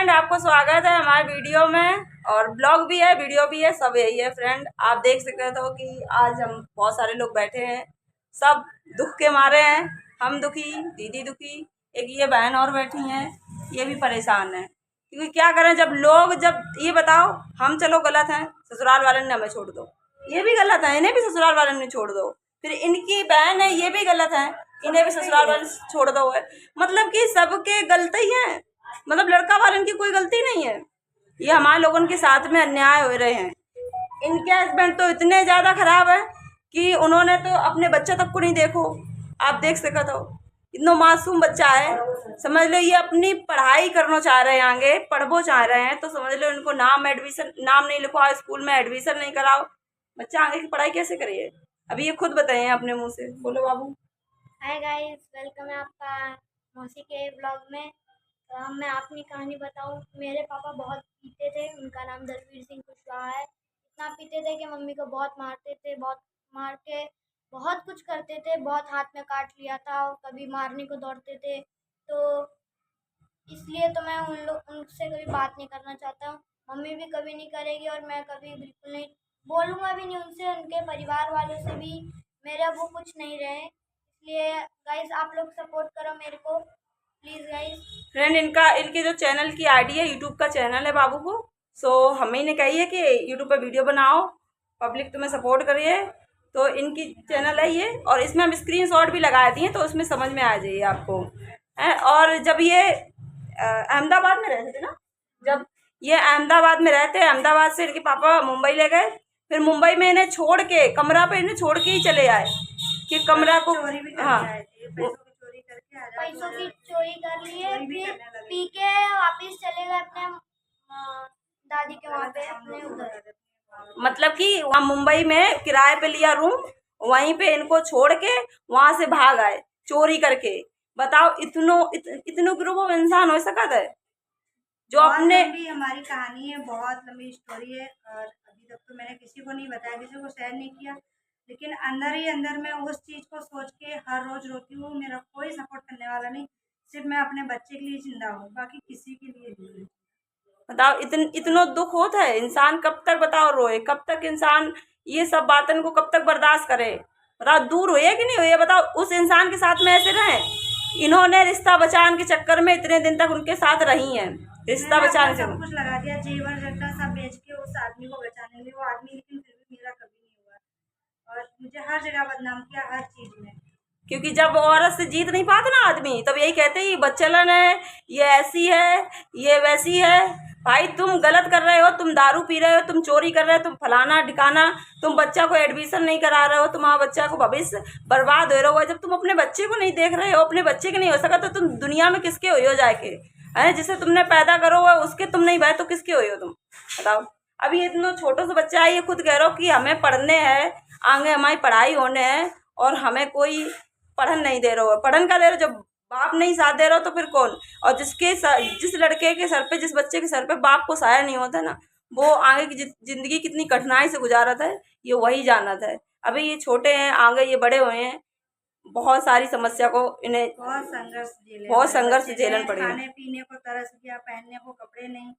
Friend, आपको स्वागत है हमारे वीडियो में। और ब्लॉग भी है, वीडियो भी है, सब यही है फ्रेंड। आप देख सकते हो कि आज हम बहुत सारे लोग बैठे हैं, सब दुख के मारे हैं। हम दुखी, दीदी दुखी, एक ये बहन और बैठी हैं, ये भी परेशान है। क्योंकि क्या करें, जब ये बताओ, हम चलो गलत हैं, ससुराल वाले ने हमें छोड़ दो, ये भी गलत है, इन्हें भी ससुराल वाले ने छोड़ दो। फिर इनकी बहन है, ये भी गलत है, इन्हें भी ससुराल वाले छोड़ दो है। मतलब कि सबके गलती है, मतलब लड़का वाले की कोई गलती नहीं है। ये हमारे लोगों के साथ में अन्याय हो रहे हैं। इनके हस्बैंड तो इतने ज़्यादा खराब है कि उन्होंने तो अपने बच्चा तक को नहीं देखो। आप देख सकते हो, इतना मासूम बच्चा है, समझ लो ये अपनी पढ़ाई करना चाह रहे हैं, आगे पढ़बो चाह रहे हैं, तो समझ लो इनको नाम नहीं लिखवाओ, स्कूल में एडमिशन नहीं कराओ, बच्चा आगे की पढ़ाई कैसे करिए। अभी ये खुद बताइए अपने मुँह से, बोलो बाबू। हाय गाइस, वेलकम है आपका मौसी के ब्लॉग में। मैं अपनी कहानी बताऊं। मेरे पापा बहुत पीते थे, उनका नाम दलवीर सिंह कुशवाहा है। इतना पीते थे कि मम्मी को बहुत मारते थे, बहुत मार के बहुत कुछ करते थे, बहुत हाथ में काट लिया था और कभी मारने को दौड़ते थे। तो इसलिए तो मैं उनसे कभी बात नहीं करना चाहता हूँ। मम्मी भी कभी नहीं करेगी और मैं कभी बिल्कुल नहीं बोलूँगा भी नहीं उनसे। उनके परिवार वालों से भी मेरा वो कुछ नहीं रहे। इसलिए गाइस, आप लोग सपोर्ट करो मेरे को प्लीज़ गाइस। फ्रेंड, इनके जो चैनल की आईडी है, यूट्यूब का चैनल है बाबू को, सो हमें ने कही है कि यूट्यूब पे वीडियो बनाओ, पब्लिक तुम्हें सपोर्ट करिए। तो इनकी चैनल है ये, और इसमें हम स्क्रीनशॉट भी लगा दिए, तो उसमें समझ में आ जाइए आपको है। और जब ये अहमदाबाद में रहते थे ना, जब ये अहमदाबाद में रहते, अहमदाबाद से इनके पापा मुंबई ले गए। फिर मुंबई में इन्हें छोड़ के, कमरा पे इन्हें छोड़ के ही चले आए कि कमरा को, हाँ, पैसों की चोरी कर लिए, फिर पी के वापिस चले गए अपने दादी के वहाँ पे, अपने उधर। मतलब कि वहाँ मुंबई में किराए पे लिया रूम, वहीं पे इनको छोड़ के वहां से भाग आए चोरी करके। बताओ, इतनो ग्रुप ऑफ इंसान हो सकता है जो अपने। लंबी हमारी कहानी है, बहुत लंबी स्टोरी है, और अभी तक तो मैंने किसी को नहीं बताया, किसी को शेयर नहीं किया। लेकिन अंदर ही अंदर मैं उस चीज़ को सोच के हर रोज रोती हूँ। मेरा कोई सपोर्ट करने वाला नहीं, सिर्फ मैं अपने बच्चे के लिए जिंदा हूँ, बाकी किसी के लिए नहीं। बताओ, इतनो दुख होता है, इंसान कब तक बताओ रोए, कब तक इंसान ये सब बातन को कब तक बर्दाश्त करे। बताओ, दूर हुए कि नहीं हुए, बताओ उस इंसान के साथ में ऐसे रहे। इन्होंने रिश्ता बचाने के चक्कर में इतने दिन तक उनके साथ रही हैं, रिश्ता बचाने सब कुछ लगा दिया, जीवन जट्टा सब बेच के उस आदमी को बचाने में, वो आदमी, लेकिन फिर भी मेरा कभी नहीं हुआ, और मुझे हर जगह बदनाम किया, हर चीज में। क्योंकि जब औरत से जीत नहीं पाता ना आदमी, तब यही कहते हैं ये बच्चलन है, ये ऐसी है, ये वैसी है। भाई, तुम गलत कर रहे हो, तुम दारू पी रहे हो, तुम चोरी कर रहे हो, तुम फलाना ठिकाना, तुम बच्चा को एडमिशन नहीं करा रहे हो, तुम्हारा बच्चा को भविष्य बर्बाद हो रहा हो। जब तुम अपने बच्चे को नहीं देख रहे हो, अपने बच्चे के नहीं हो सका, तो तुम दुनिया में किसके हो जाके है। जिसे तुमने पैदा करो हुआ उसके तुम नहीं भाई, तो किसके हो तुम, बताओ। अभी ये इतना छोटा सा बच्चा है, ये खुद कह रहा हो कि हमें पढ़ने हैं, आगे हमारी पढ़ाई होने है, और हमें कोई पढ़न नहीं दे रहा हो। पढ़न का दे रहे, जब बाप नहीं साथ दे रहा हो तो फिर कौन। और जिस लड़के के सर पे, जिस बच्चे के सर पे बाप को साया नहीं होता ना, वो आगे की जिंदगी कितनी कठिनाई से गुजारा था, ये वही जाना था। अभी ये छोटे हैं, आगे ये बड़े हुए हैं, बहुत सारी समस्या को इन्हें बहुत संघर्ष झेलना पड़ेगा। खाने पीने को तरस गया, पहनने को कपड़े नहीं,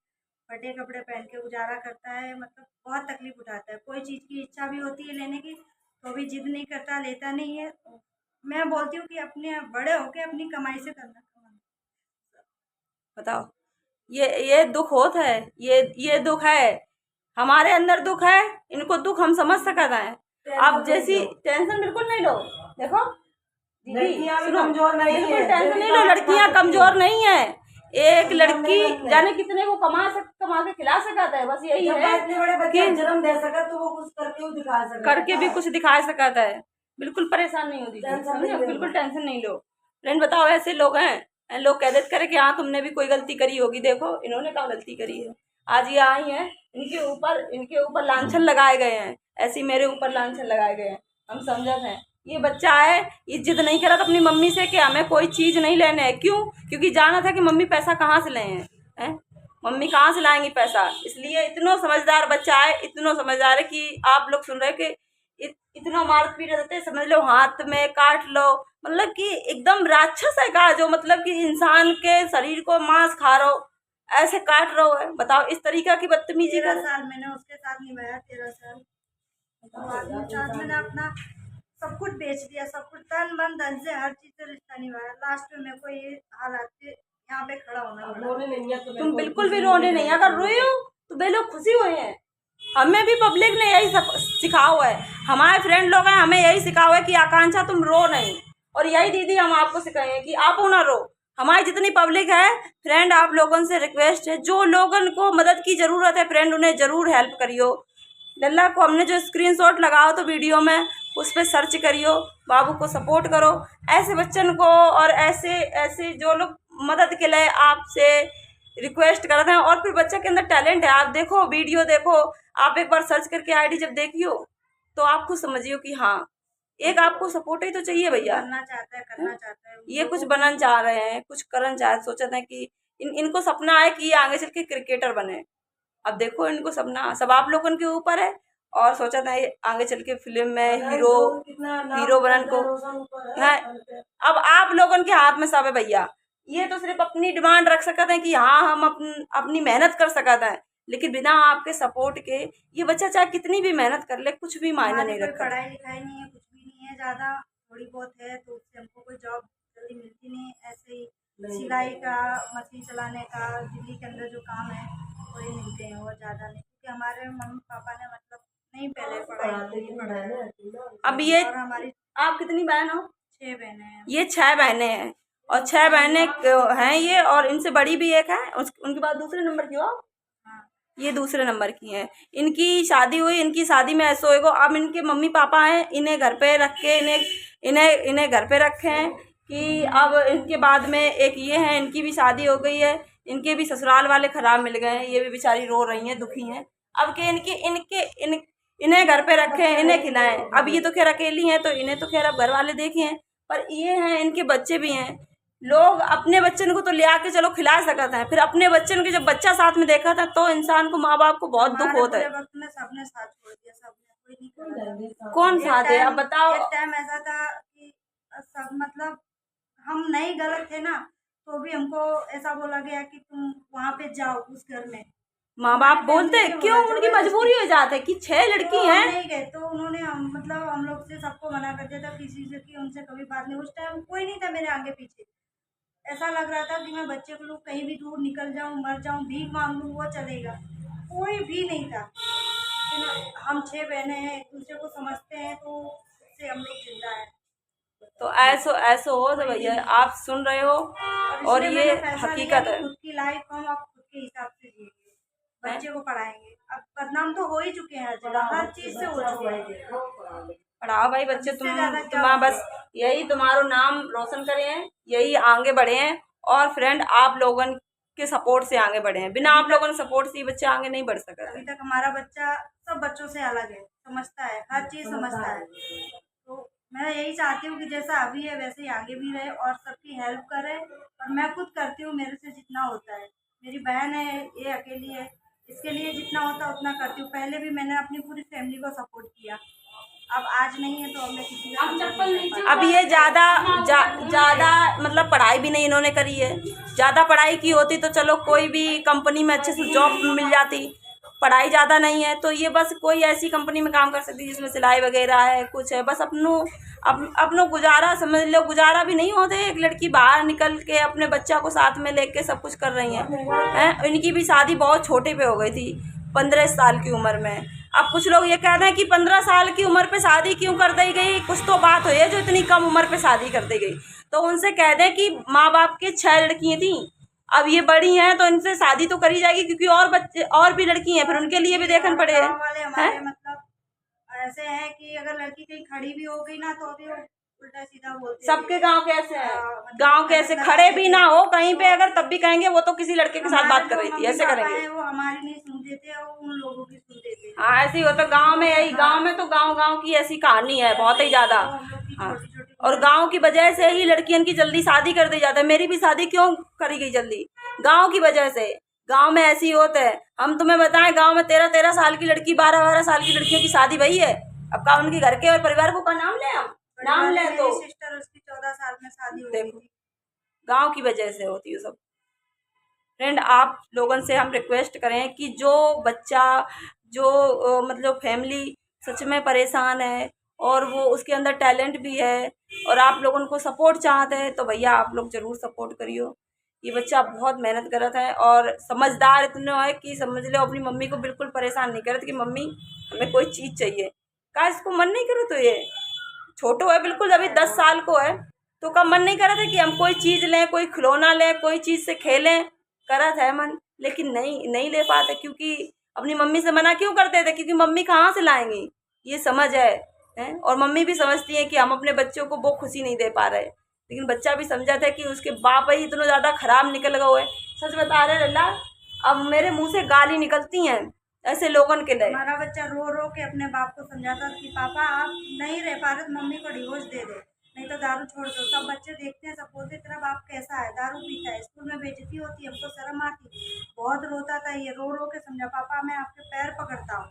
फटे कपड़े पहन के गुजारा करता है, मतलब बहुत तकलीफ उठाता है। कोई चीज़ की इच्छा भी होती है लेने की, तो भी जिद नहीं करता, लेता नहीं है। मैं बोलती हूँ कि अपने बड़े होके अपनी कमाई से करना। बताओ, ये दुख होता है, ये दुख है, हमारे अंदर दुख है, इनको दुख हम समझ सकता है। आप जैसी टेंशन बिल्कुल नहीं लो, देखो कमजोर नहीं है, बिल्कुल टेंशन नहीं लो, लड़कियां कमजोर नहीं है। एक लड़की जाने कितने को कमा के खिला सकता है, बस यही है कि जन्म दे सका तो वो कुछ करके भी कुछ दिखा सकता है। बिल्कुल परेशान नहीं होती, बिल्कुल टेंशन नहीं लो। फ्रेंड, बताओ, ऐसे लोग हैं, लोग कह देते करे कि हाँ तुमने भी कोई गलती करी होगी। देखो इन्होंने क्या गलती करी है, आज ये आई हैं, इनके ऊपर लांछन लगाए गए हैं, ऐसे मेरे ऊपर लांछन लगाए गए हैं। हम समझत हैं, ये बच्चा है, ये जिद नहीं करा था अपनी मम्मी से कि हमें कोई चीज़ नहीं लेने है। क्यों? क्योंकि जाना था कि मम्मी पैसा कहाँ से लें हैं, मम्मी कहाँ से लाएंगी पैसा। इसलिए इतना समझदार बच्चा है, इतना समझदार है कि आप लोग सुन रहे कि इतना मार पीट देते, समझ लो हाथ में काट लो, मतलब कि एकदम राक्षस है का, जो मतलब कि इंसान के शरीर को मांस खा रहो, ऐसे काट रहे हो है। बताओ, इस तरीका की बदतमीजी 13 कर। साल मैंने उसके साथ निभाया, 13 साल। तो आदमी के साथ मैंने अपना सब कुछ बेच दिया, सब कुछ तन मन धन से हर चीज से रिश्ता निभाया। लास्ट में मेरे को ये हालात से यहाँ पे खड़ा होना पड़ा। तुम बिल्कुल भी रोने नहीं, अगर रोए हो तो वे लोग खुशी हुए हैं। हमें भी पब्लिक ने यही सिखा हुआ है, हमारे फ्रेंड लोग हैं, हमें यही सिखा हुआ है कि आकांक्षा तुम रो नहीं। और यही दीदी हम आपको सिखाएंगे कि आप ना रो। हमारी जितनी पब्लिक है फ्रेंड, आप लोगों से रिक्वेस्ट है, जो लोगों को मदद की ज़रूरत है फ्रेंड, उन्हें ज़रूर हेल्प करियो। लल्ला को हमने जो स्क्रीनशॉट लगाओ तो वीडियो में उस पर सर्च करियो, बाबू को सपोर्ट करो। ऐसे बच्चन को और ऐसे ऐसे जो लोग मदद के लिए आपसे रिक्वेस्ट करते हैं, और फिर बच्चे के अंदर टैलेंट है, आप देखो वीडियो देखो, आप एक बार सर्च करके आईडी जब देखियो तो आप खुद समझियो कि हाँ, एक आपको सपोर्ट ही तो चाहिए भैया। करना चाहता है, करना चाहता है। ये कुछ बनना चाह रहे हैं, कुछ करना चाह सोचते हैं कि इनको सपना है कि ये आगे चल के क्रिकेटर बने। अब देखो इनको सपना सब आप लोगों के ऊपर है, और सोचा था ये आगे चल के फिल्म में हीरो बनन को है। अब आप लोगों के हाथ में सब है भैया। ये तो सिर्फ अपनी डिमांड रख सकते हैं कि हाँ हम अपनी मेहनत कर सकते हैं, लेकिन बिना आपके सपोर्ट के ये बच्चा चाहे कितनी भी मेहनत कर ले कुछ भी मायने नहीं रखता। पढ़ाई लिखाई नहीं है, कुछ भी नहीं है, ज़्यादा थोड़ी बहुत है, तो उससे हमको कोई जॉब जल्दी मिलती नहीं है। ऐसे ही सिलाई का, मशीन चलाने का, दिल्ली के अंदर जो काम है वही मिलते हैं, और ज़्यादा नहीं, क्योंकि हमारे मम्मी पापा ने मतलब नहीं पहले पढ़ाई। अब ये और हमारी आप कितनी बहन हो? 6 बहनें हैं। ये 6 बहनें हैं, और 6 बहनें हैं ये, और इनसे बड़ी भी एक है, उनके बाद दूसरे नंबर की हो। हाँ। ये दूसरे नंबर की हैं। इनकी शादी हुई, इनकी शादी में ऐसा होएगा, अब इनके मम्मी पापा हैं, इन्हें घर पे रख के इन्हें घर पे रखे हैं कि अब इनके बाद में एक ये है, इनकी भी शादी हो गई है, इनके भी ससुराल वाले खराब मिल गए हैं, ये भी बेचारी रो रही हैं, दुखी हैं। अब के इन्हें घर पे रखे हैं, इन्हें खिलाएं। अब ये तो खैर अकेली हैं तो इन्हें तो खैर अब घर वाले देखे हैं, पर ये हैं, इनके बच्चे भी हैं। लोग अपने बच्चन को तो ले आके चलो खिला सकते हैं, फिर अपने बच्चन के जब बच्चा साथ में देखा था तो इंसान को, माँ बाप को बहुत दुख होता है। वक्त में सबने साथ छोड़ दिया, सबने, कोई नहीं कर। कौन साथ है अब बताओ? एक टाइम ऐसा था कि सब मतलब हम नहीं गलत थे ना, तो भी हमको ऐसा बोला गया कि तुम वहाँ पे जाओ उस घर में। माँ बाप बोलते क्यों, उनकी मजबूरी हो जाती है कि 6 लड़की हैं। नहीं गए तो उन्होंने मतलब हम लोग से सबको मना कर दिया था, किसी से कि उनसे कभी बात नहीं। उस टाइम कोई नहीं था मेरे आगे पीछे, ऐसा लग रहा था कि मैं बच्चे को लोग कहीं भी दूर निकल जाऊं, मर जाऊं, भीख मांग लूं, वो चलेगा, कोई भी नहीं था। लेकिन हम 6 बहनें हैं, एक दूसरे को समझते हैं, तो उससे हम लोग जिंदा है। तो ऐसो हो तो भैया आप सुन रहे हो, और ये हकीकत है। खुद की लाइफ हम अब खुद के हिसाब से जिएंगे, बच्चे को पढ़ाएंगे। अब बदनाम तो हो ही चुके हैं हर जगह, हर चीज से हो चुके हैं। पढ़ाओ भाई बच्चे, तुम्हारा बस यही तुम्हारा नाम रोशन करे हैं, यही आगे बढ़े हैं, और फ्रेंड आप लोगों के सपोर्ट से आगे बढ़े हैं। बिना आप लोगों के सपोर्ट से ये बच्चे आगे नहीं बढ़ सकते। अभी तक हमारा बच्चा सब बच्चों से अलग है, समझता है, हर चीज समझता है। तो मैं यही चाहती हूँ कि जैसा अभी है वैसे ही आगे भी रहे और सबकी हेल्प करे। और मैं खुद करती हूँ, मेरे से जितना होता है। मेरी बहन है, ये अकेली है, इसके लिए जितना होता है उतना करती हूँ। पहले भी मैंने अपनी पूरी फैमिली को सपोर्ट किया, अब आज नहीं है तो अब मैं किसी का सपोर्ट नहीं कर पाती। अब ये ज़्यादा मतलब पढ़ाई भी नहीं इन्होंने करी है। ज़्यादा पढ़ाई की होती तो चलो कोई भी कंपनी में अच्छे से जॉब मिल जाती। पढ़ाई ज़्यादा नहीं है तो ये बस कोई ऐसी कंपनी में काम कर सकती जिसमें सिलाई वगैरह है, कुछ है, बस अपनों गुजारा समझ लो। गुजारा भी नहीं होते, एक लड़की बाहर निकल के अपने बच्चा को साथ में लेके सब कुछ कर रही हैं। इनकी भी शादी बहुत छोटे पे हो गई थी, 15 साल की उम्र में। अब कुछ लोग ये कहते हैं कि 15 साल की उम्र पे शादी क्यों कर दी गई, कुछ तो बात हुई है जो इतनी कम उम्र पे शादी कर दी गई। तो उनसे कह दें कि माँ बाप के 6 लड़कियाँ थी, अब ये बड़ी हैं तो इनसे शादी तो करी जाएगी, क्योंकि और बच्चे और भी लड़की हैं, फिर उनके लिए भी देखना पड़ेगा। वाले हमारे मतलब ऐसे हैं कि अगर लड़की कहीं खड़ी भी हो गई ना तो भी उल्टा सीधा बोलते हैं। सबके गांव कैसे हैं, गांव कैसे खड़े भी ना हो कहीं पे अगर तब भी कहेंगे वो तो किसी लड़के के साथ बात कर रही थी, ऐसे करेंगे। वो हमारी नहीं सुनते थे, वो उन लोगों की सुनते थे। हाँ ऐसे ही होता गांव में, यही गांव में तो गांव की ऐसी कहानी है बहुत ही ज्यादा। हाँ, और गांव की वजह से ही लड़कियों की जल्दी शादी कर दी जाती है। मेरी भी शादी क्यों करी गई जल्दी, गांव की वजह से। गांव में ऐसी होता है। हम तुम्हें बताएं, गांव में 13-13 साल की लड़की, 12-12 साल की लड़कियों की शादी वही है। अब का उनके घर के और परिवार को का नाम ले, हम नाम ले तो सिस्टर उसकी 14 साल में शादी हो गई देखो गांव की वजह से होती है सब। फ्रेंड आप लोगों से हम रिक्वेस्ट करें कि जो बच्चा जो मतलब फैमिली सच में परेशान है और वो उसके अंदर टैलेंट भी है और आप लोगों को सपोर्ट चाहते हैं, तो भैया आप लोग ज़रूर सपोर्ट करियो। ये बच्चा बहुत मेहनत करत है और समझदार इतना है कि समझ लो अपनी मम्मी को बिल्कुल परेशान नहीं करत कि मम्मी हमें कोई चीज़ चाहिए। का इसको मन नहीं करे तो ये छोटो है बिल्कुल, अभी 10 साल को है, तो का मन नहीं करत है कि हम कोई चीज़ लें, कोई खिलौना लें, कोई चीज़ से खेलें। करत है मन, लेकिन नहीं ले पाते क्योंकि अपनी मम्मी से मना क्यों करते थे, क्योंकि मम्मी कहाँ से लाएंगी, ये समझ है, हैं? और मम्मी भी समझती है कि हम अपने बच्चों को वो खुशी नहीं दे पा रहे, लेकिन बच्चा भी समझा था कि उसके बाप ही इतना ज़्यादा खराब निकल गए। सच बता रहे लल्ला, अब मेरे मुंह से गाली निकलती हैं ऐसे लोगों के लिए। हमारा बच्चा रो रो के अपने बाप को समझाता कि पापा आप नहीं रह पा रहे, मम्मी को डिवोर्स दे दे, नहीं तो दारू छोड़ दो। सब बच्चे देखते हैं, सब बोलते तेरा बाप कैसा है, दारू पीता है, स्कूल में बेइज्जती होती है, हमको शर्म आती। बहुत रोता था ये, रो रो के समझा पापा मैं आपके पैर पकड़ता हूँ,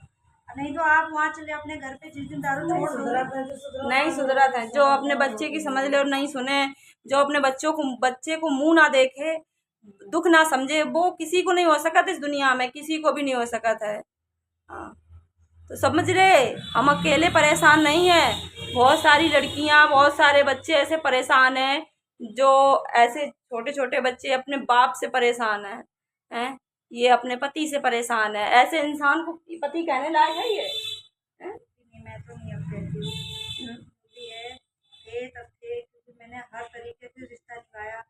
नहीं तो आप वहाँ चले अपने घर पे, जिस दिन दारू छोड़ दो। नहीं सुधरा था, जो अपने बच्चे की समझ ले और नहीं सुने, जो अपने बच्चे को मुंह ना देखे, दुख ना समझे, वो किसी को नहीं हो सकता इस दुनिया में, किसी को भी नहीं हो सकता है। हाँ, तो समझ रहे, हम अकेले परेशान नहीं हैं, बहुत सारी लड़कियां, बहुत सारे बच्चे ऐसे परेशान हैं, जो ऐसे छोटे छोटे बच्चे अपने बाप से परेशान हैं, ये अपने पति से परेशान है। ऐसे इंसान को पति कहने लायक है ये, हैं? मैं तो नहीं अब कहती हूँ, है थे तब थे, क्योंकि मैंने हर तरीके से रिश्ता निभाया।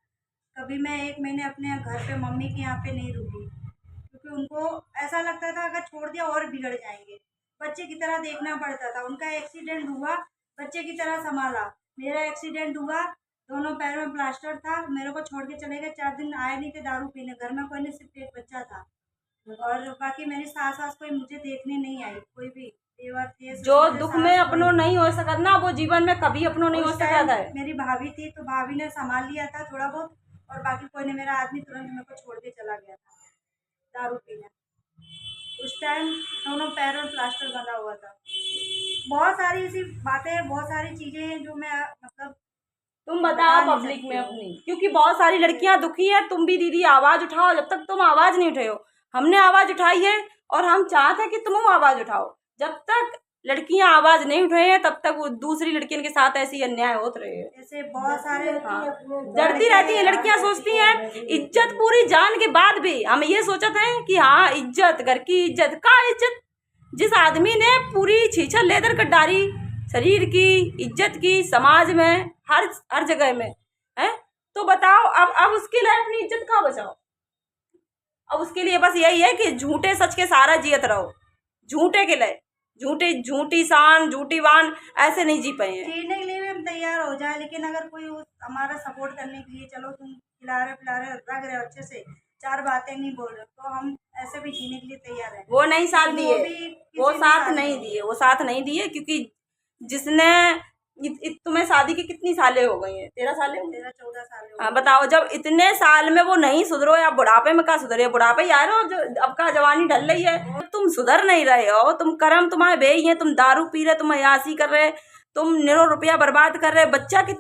कभी मैं 1 महीने अपने घर पे मम्मी के यहाँ पे नहीं रुकी, क्योंकि उनको ऐसा लगता था अगर छोड़ दिया और बिगड़ जाएंगे। बच्चे की तरह देखना पड़ता था। उनका एक्सीडेंट हुआ, बच्चे की तरह संभाला। मेरा एक्सीडेंट हुआ, दोनों पैर में प्लास्टर था, मेरे को छोड़ के चले गए। 4 दिन आए नहीं थे दारू पीने, घर में कोई नहीं, सिर्फ एक बच्चा था। और बाकी मेरी सास कोई मुझे देखने नहीं आई, कोई भी देवर थे। जो दुख में अपनों नहीं हो सकता ना, वो जीवन में कभी अपनों नहीं हो उस सकता टाइम है। मेरी भाभी थी, तो भाभी ने संभाल लिया था थोड़ा बहुत, और बाकी कोई नहीं। मेरा आदमी तुरंत मेरे को छोड़ के चला गया था दारू पीने। उस टाइम दोनों पैरों में प्लास्टर बंधा हुआ था। बहुत सारी ऐसी बातें, बहुत सारी चीजें हैं जो मैं मतलब तुम बताओ बता नहीं पब्लिक सकती में हूँ। अपनी, क्योंकि बहुत सारी लड़कियां दुखी है। तुम भी दीदी आवाज उठाओ, जब तक तुम आवाज नहीं उठाओ, हमने आवाज उठाई है और हम चाहते हैं कि तुम आवाज उठाओ। जब तक लड़कियां आवाज नहीं उठाई है तब तक वो दूसरी लड़कियों के साथ ऐसी अन्याय होते रहे हैं। ऐसे बहुत सारे डरती रहती है लड़कियां, सोचती हैं इज्जत पूरी जान के बाद भी हम ये सोचते हैं कि हाँ इज्जत, घर की इज्जत का इज्जत, जिस आदमी ने पूरी छीछल लेदर कर डाली शरीर की, इज्जत की, समाज में हर जगह में है, तो बताओ अब उसके लिए अपनी इज्जत कहाँ बचाओ। अब उसके लिए बस यही है कि झूठे सच के सहारा जियत रहो, झूठे के लिए झूठी शान, झूठी वान ऐसे नहीं जी पाए हैं। जीने के लिए भी हम तैयार हो जाए, लेकिन अगर कोई हमारा सपोर्ट करने के लिए, चलो तुम खिला रहे पिला रहे रख रहे हो अच्छे से, 4 बातें नहीं बोल रहे, तो हम ऐसे भी जीने के लिए तैयार हैं। वो नहीं साथ दिए, वो साथ नहीं दिए, वो साथ नहीं दिए, क्योंकि जिसने तुम्हें शादी की कितनी सालें हो गई हैं? 13 सालें, 13-14 साल हो हाँ बताओ, जब इतने साल में वो नहीं सुधरो, या बुढ़ापे में का सुधरे? बुढ़ापे ही आ रहे हो, जो अब का जवानी ढल रही है, तुम सुधर नहीं रहे हो, तुम कर्म तुम्हारे बे ही है, तुम दारू पी रहे, तुम अयासी कर रहे, तुम निरो रुपया बर्बाद कर रहे, बच्चा की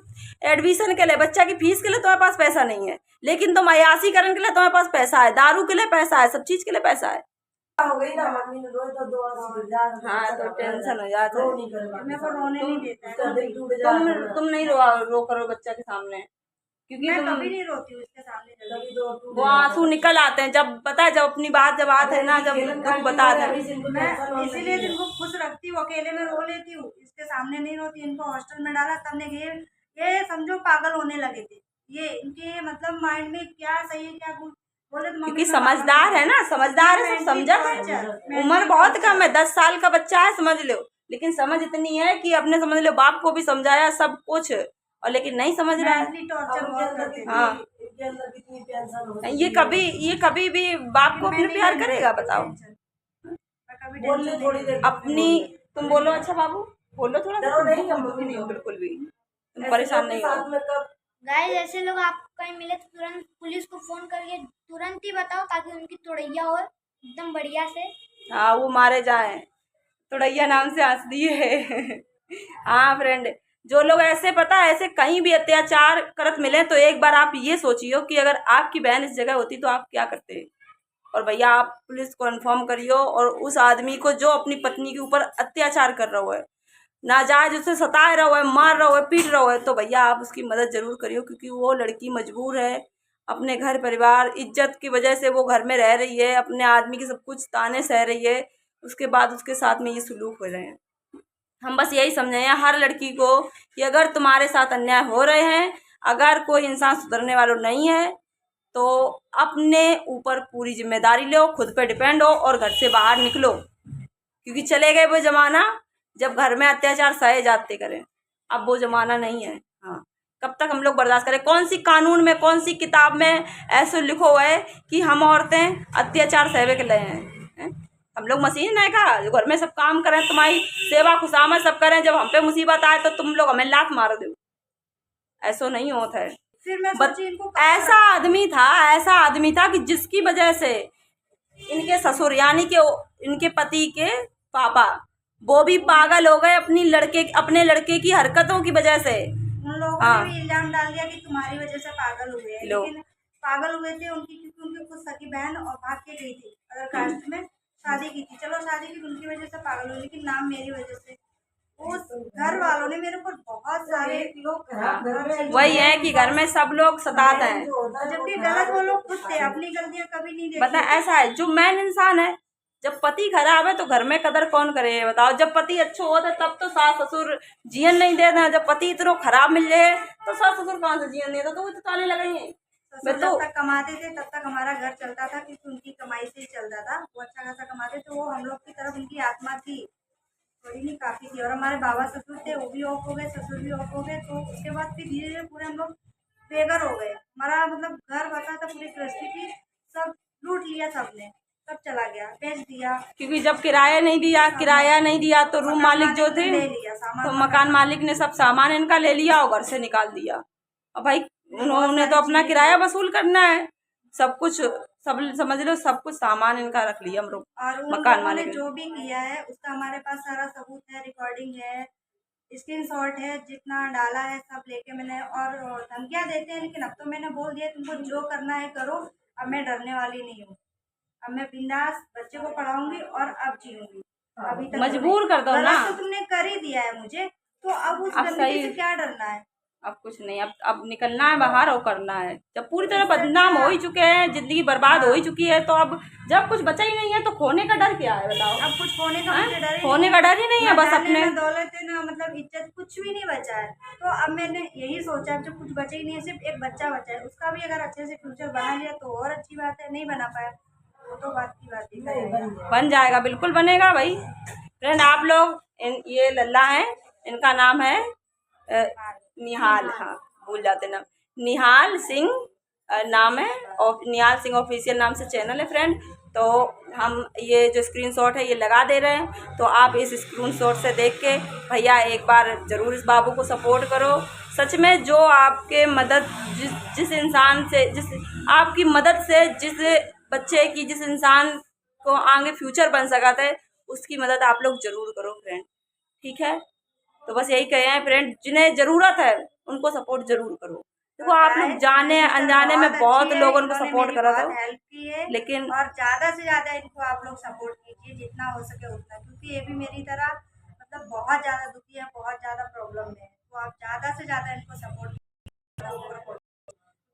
एडमिशन के लिए, बच्चा की फीस के लिए तुम्हारे पास पैसा नहीं है, लेकिन तुम अयासी करने के लिए तुम्हारे पास पैसा है, दारू के लिए पैसा है, सब चीज के लिए पैसा है। हो गई ना मम्मी ने रोज तो 2 हाँ तो टेंशन हो जाता है। मेरे को रोने नहीं देता है। तुम नहीं रो करो बच्चा के सामने, क्योंकि मैं तुम कभी नहीं रोती हूँ उसके सामने जल्दी। वो आंसू निकल आते हैं जब पता है, जब अपनी बात जब आते हैं ना, जब दुख बताते हैं। मैं इसीलिए इनको खुश रखती हूँ, अकेले में रो लेती हूँ, इसके सामने नहीं रोती। इनको हॉस्टल में डाला तब ने ये समझो पागल होने लगे थे। ये इनके मतलब माइंड में क्या सही है क्या बोले, तो क्योंकि समझदार है ना, समझदार है, सब समझा है। उम्र बहुत कम है, 10 साल का बच्चा है समझ लो, लेकिन समझ इतनी है कि अपने समझ लो बाप को भी समझाया सब कुछ, और लेकिन नहीं समझ रहा है। टॉर्चर बहुत करते थे। हाँ, ये कभी भी बाप को अपने प्यार करेगा? बताओ। अपनी तुम बोलो, अच्छा बाबू बोलो थोड़ा सा। नहीं हो बिल्कुल भी, तुम परेशान नहीं हो। गाइस ऐसे लोग आपको कहीं मिले तो तुरंत पुलिस को फोन करके तुरंत ही बताओ, ताकि उनकी तोड़ैया हो एकदम बढ़िया से। हाँ वो मारे जाए, तोड़ैया नाम से हंस दिए है। हाँ फ्रेंड, जो लोग ऐसे पता है ऐसे कहीं भी अत्याचार करत मिले तो एक बार आप ये सोचियो कि अगर आपकी बहन इस जगह होती तो आप क्या करते। और भैया आप पुलिस को इन्फॉर्म करियो और उस आदमी को जो अपनी पत्नी के ऊपर अत्याचार कर रहा है, नाजायज उसे सता रहा है, मार रहा है, पीट रहा है, तो भैया आप उसकी मदद जरूर करियो। क्योंकि वो लड़की मजबूर है, अपने घर परिवार इज्जत की वजह से वो घर में रह रही है, अपने आदमी की सब कुछ ताने सह रही है, उसके बाद उसके साथ में ये सलूक हो रहे हैं। हम बस यही समझाएं हर लड़की को कि अगर तुम्हारे साथ अन्याय हो रहे हैं, अगर कोई इंसान सुधरने वाला नहीं है तो अपने ऊपर पूरी जिम्मेदारी लो, खुद पे डिपेंड हो और घर से बाहर निकलो। क्योंकि चले गए वो ज़माना जब घर में अत्याचार सहे जाते करें, अब वो ज़माना नहीं है। हाँ, कब तक हम लोग बर्दाश्त करें? कौन सी कानून में, कौन सी किताब में ऐसे लिखो हुआ है कि हम औरतें अत्याचार सहवे के लिए हैं? हम लोग मशीन है का जो घर में सब काम करें, तुम्हारी सेवा खुशामद सब करें, जब हम पे मुसीबत आए तो तुम लोग हमें लात मार दो? ऐसा नहीं होता है। फिर मैं सोची इनको ऐसा आदमी था कि जिसकी वजह से इनके ससुर यानी कि इनके पति के पापा वो भी पागल हो गए अपने लड़के की हरकतों की वजह से। उन लोगों ने भी इल्जाम डाल दिया कि तुम्हारी वजह से पागल हुए हैं, लेकिन पागल हुए थे उनकी, क्योंकि उनकी खुद सगी बहन और भाग के गई थी अदर कास्ट में शादी की थी। चलो शादी की उनकी वजह से पागल हुई, लेकिन नाम मेरी वजह से उस घर वालों ने मेरे ऊपर बहुत सारे लोग वही है कि घर में सब लोग सताते हैं, जबकि गलत वो लोग खुद थे, अपनी गलतियां कभी नहीं देखी। बता ऐसा है जो मैन इंसान है, जब पति खराब है तो घर में कदर कौन करे बताओ? जब पति अच्छा होता है तब तो सास ससुर जीवन नहीं देते हैं, जब पति इतना खराब मिल जाए तो सास ससुर कहाँ से जीवन देता? तो वो तो ताने लगाएंगे। जब तक कमाते थे तब तक हमारा घर चलता था, क्योंकि उनकी कमाई से ही चलता था। वो अच्छा खासा कमाते तो वो हम लोग की तरफ उनकी आत्मा थी, थोड़ी नहीं काफी थी। और हमारे बाबा ससुर थे वो भी ऑफ हो गए, ससुर भी ऑफ हो गए, तो उसके बाद फिर धीरे धीरे पूरे हम लोग बेघर हो गए। हमारा मतलब घर बचा था, पूरी गृहस्थी थी, सब लूट लिया सबने, सब चला गया, बेच दिया। क्योंकि जब किराया नहीं दिया तो रूम मालिक जो थे तो मकान मालिक ने सब सामान इनका ले लिया और घर से निकाल दिया। और भाई उन्होंने तो अपना किराया वसूल करना है, सब कुछ सब समझ लो, सब कुछ सामान इनका रख लिया हम लोग। और मकान उन मालिक ने जो भी किया है उसका हमारे पास सारा सबूत है, रिकॉर्डिंग है, स्क्रीनशॉट है, जितना डाला है सब लेके मैंने। और धमकियां देते हैं, लेकिन अब तो मैंने बोल दिया तुमको जो करना है करो, अब मैं डरने वाली नहीं हूँ। अब मैं बिंदास बच्चे को पढ़ाऊंगी और अब जीऊंगी। अभी तक मजबूर कर दो ना, तो तुमने कर ही दिया है मुझे, तो अब उस गंदगी से क्या डरना है? अब कुछ नहीं, अब निकलना है बाहर और करना है। जब पूरी तरह बदनाम हो ही चुके हैं, जिंदगी बर्बाद हो ही चुकी है, तो अब जब कुछ बचा ही नहीं है तो खोने का डर क्या है बताओ? अब कुछ खोने का मुझे डर खोने का डर ही नहीं है, बस अपने दौलत ना मतलब इज्जत कुछ भी नहीं बचा है। तो अब मैंने यही सोचा जब कुछ बचा ही नहीं है, सिर्फ एक बच्चा बचा है, उसका भी अगर अच्छे से फ्यूचर बना लिया तो और अच्छी बात है। नहीं बना पाया वो तो बात की बात ही बन जाएगा, बिल्कुल बनेगा भाई। फ्रेंड आप लोग ये लल्ला है, इनका नाम है निहाल, हाँ भूल जाते नाम, निहाल सिंह नाम है और निहाल सिंह ऑफिशियल नाम से चैनल है फ्रेंड। तो हम ये जो स्क्रीनशॉट है ये लगा दे रहे हैं, तो आप इस स्क्रीनशॉट से देख के भैया एक बार ज़रूर इस बाबू को सपोर्ट करो। सच में जो आपके मदद जिस इंसान से आपकी मदद से जिस बच्चे की, जिस इंसान को आगे फ्यूचर बन सका था, उसकी मदद आप लोग ज़रूर करो फ्रेंड, ठीक है? तो बस यही कहे हैं फ्रेंड, जिन्हें ज़रूरत है उनको सपोर्ट जरूर करो। देखो आप लोग जाने अनजाने में बहुत लोगों को सपोर्ट करा था, हेल्प की है, लेकिन और ज़्यादा से ज़्यादा इनको आप लोग सपोर्ट कीजिए जितना हो सके उतना, क्योंकि ये भी मेरी तरह मतलब बहुत ज़्यादा दुखी है, बहुत ज़्यादा प्रॉब्लम में है। तो आप ज़्यादा से ज़्यादा इनको सपोर्ट,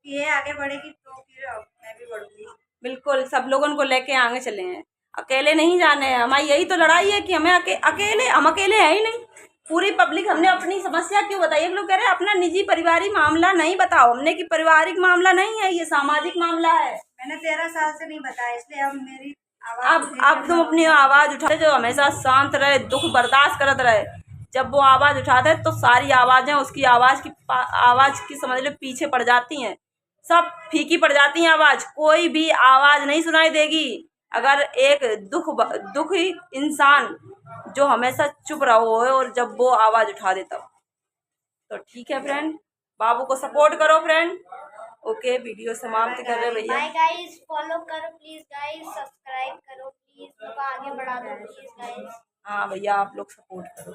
ये आगे बढ़ेगी तो फिर मैं भी बढ़ूंगी। बिल्कुल सब लोगों को लेके आगे चले हैं, अकेले नहीं जाने हैं। हमारी यही तो लड़ाई है कि हमें हम अकेले हैं ही नहीं, पूरी पब्लिक। हमने अपनी समस्या क्यों बताई? लोग कह रहे हैं अपना निजी पारिवारिक मामला नहीं बताओ, हमने कि पारिवारिक मामला नहीं है, ये सामाजिक मामला है। मैंने 13 साल से नहीं बताया, इसलिए अब मेरी आवाज अब तुम अपनी आवाज़ उठाते, जो हमेशा शांत रहे, दुख बर्दाश्त करते रहे, जब वो आवाज़ उठाते तो सारी आवाज़ें उसकी आवाज़ की समझ लो पीछे पड़ जाती हैं, सब फीकी पड़ जाती हैं। आवाज़ कोई भी आवाज़ नहीं सुनाई देगी अगर एक दुखी इंसान जो हमेशा चुप रहा हो और जब वो आवाज़ उठा देता हो। तो ठीक है फ्रेंड, बाबू को सपोर्ट करो फ्रेंड। ओके, वीडियो समाप्त कर रहे भैया। बाय गाइस, फॉलो करो प्लीज गाइस, सब्सक्राइब करो प्लीज, आगे बढ़ा दो प्लीज गाइस। हाँ भैया आप लोग सपोर्ट करो।